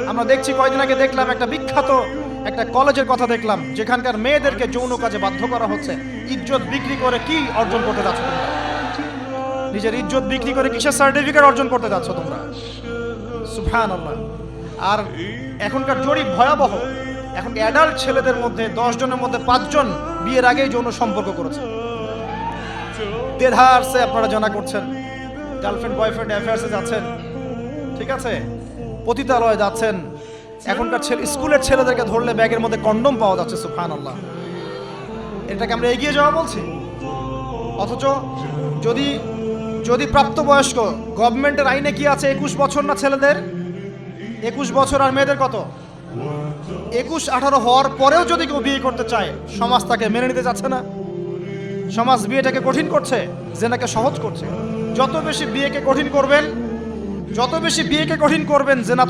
আমরা দেখছি কয়েকদিন আগে দেখলাম একটা বিখ্যাত একটা কলেজের কথা দেখলাম, যেখানকার মেয়েদেরকে যৌন কাজে বাধ্য করা হচ্ছে। ইজ্জত বিক্রি করে কি অর্জন করতে যাচ্ছ তোমরা? নিজের ইজ্জত বিক্রি করে কিসের সার্টিফিকেট অর্জন করতে যাচ্ছ তোমরা? সুবহানাল্লাহ। আর এখনকার জরিপ ভয়াবহ। এখন অ্যাডাল্ট ছেলেদের মধ্যে 10 জনের মধ্যে 5 জন বিয়ের আগেই যৌন সম্পর্ক করেছে। দেধারসে আপনারা জানা করছেন, গার্লফ্রেন্ড বয়ফ্রেন্ড অ্যাফেয়ার্সে যাচ্ছেন, ঠিক আছে, পতিতালয়ে যাচ্ছেন। এখনকার স্কুলের ছেলেদেরকে ধরলে ব্যাগের মধ্যে কন্ডম পাওয়া যাচ্ছে। সুবহানাল্লাহ। এটাকে আমরা এগিয়ে যাওয়া বলছি। অথচ যদি যদি প্রাপ্তবয়স্ক, গভর্নমেন্টের আইনে কি আছে, 21 বছর না ছেলেদের? 21 বছর আর মেয়েদের কত? 21-18 হওয়ার পরেও যদি কেউ বিয়ে করতে চায়, সমাজ তাকে মেনে নিতে যাচ্ছে না। সমাজ বিয়েটাকে কঠিন করছে, জেনাকে সহজ করছে। যত বেশি বিয়েকে কঠিন করবেন, জেনা